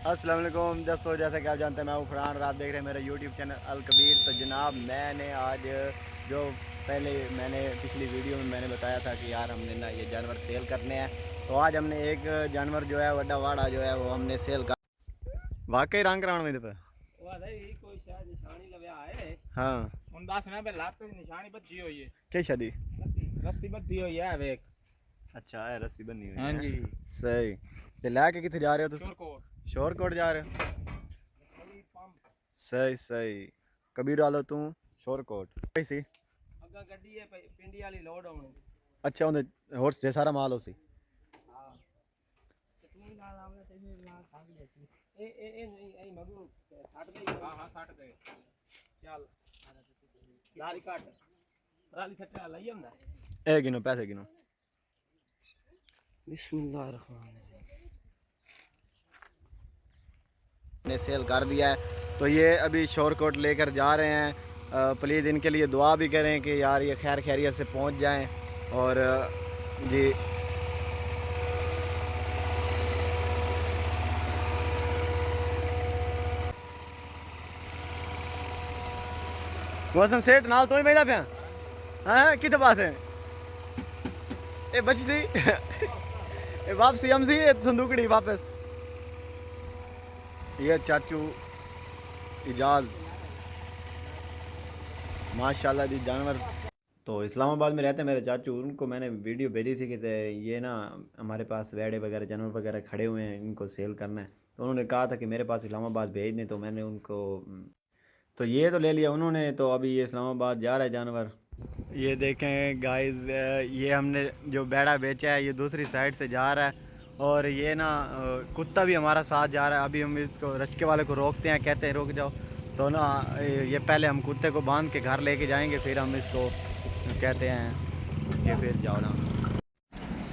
अस्सलाम वालेकुम दोस्तों, जैसा कि आप जानते हैं मैं हूँ फरहान और आप देख रहे हैं मेरा यूट्यूब चैनल अल कबीर। तो जनाब मैंने आज जो पहले मैंने पिछली वीडियो में मैंने बताया था कि यार हमने ना ये जानवर सेल करने हैं, तो आज हमने एक जानवर जो है वड्डा वाड़ा जो है वो हमने सेल कर। वाकई रंग कराण में पे कोई शायद निशानी लगा है। हाँ उन दास ना पे लात पे निशानी बची हुई है। क्या शादी रस्सी बंधी हुई है वेख। अच्छा है, रस्सी बनी हुई हाँ है। जी। सही। तो लैके कितने जा रहे हो तुम? शोरकोट शोरकोट जा रहे हो? पंप सही सही। कबीर वालो तू शोरकोट कैसी? अग्गा गड्डी है पिंडी वाली लोड होनी। अच्छा उन्हें होर से सारा माल हो सी। हां तो तू ही लाल आवे ते भी लाल खा लेती। ए नहीं ए मगू 60 गई। हां हां 60 गए। चल लारी काट राली सट्टा लई हमदा। ए गिनो पैसे गिनो। बिस्मिल्लाह रहमान ने सेल कर दिया है, तो ये अभी शोरकोट लेकर जा रहे हैं। प्लीज़ इनके लिए दुआ भी करें कि यार ये खैर खैरियत से पहुंच जाएं। और जी मौसम सेठ नाल तो ही बेजा पे हाँ कितने पास है ए बच सी ए वापसी हम सी संदूकड़ी वापस। ये चाचू इजाज़ माशाल्लाह जी जानवर। तो इस्लामाबाद में रहते हैं मेरे चाचू, उनको मैंने वीडियो भेजी थी कि ये ना हमारे पास वेड़े वगैरह जानवर वगैरह खड़े हुए हैं, इनको सेल करना है। तो उन्होंने कहा था कि मेरे पास इस्लामाबाद भेज दें, तो मैंने उनको तो ये तो ले लिया उन्होंने। तो अभी ये इस्लामाबाद जा रहा है जानवर। ये देखें गाइस, ये हमने जो बेड़ा बेचा है ये दूसरी साइड से जा रहा है। और ये ना कुत्ता भी हमारा साथ जा रहा है। अभी हम इसको रचके वाले को रोकते हैं, कहते हैं रुक जाओ। तो ना ये पहले हम कुत्ते को बांध के घर लेके जाएंगे, फिर हम इसको कहते हैं कि फिर जाओ ना।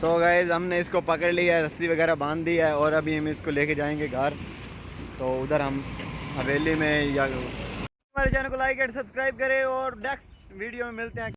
सो गाइस हमने इसको पकड़ लिया है, रस्सी वगैरह बांध दी है और अभी हम इसको लेके जाएंगे घर। तो उधर हम हवेली में या हमारे चैनल को लाइक एंड सब्सक्राइब करें और नेक्स्ट वीडियो में मिलते हैं।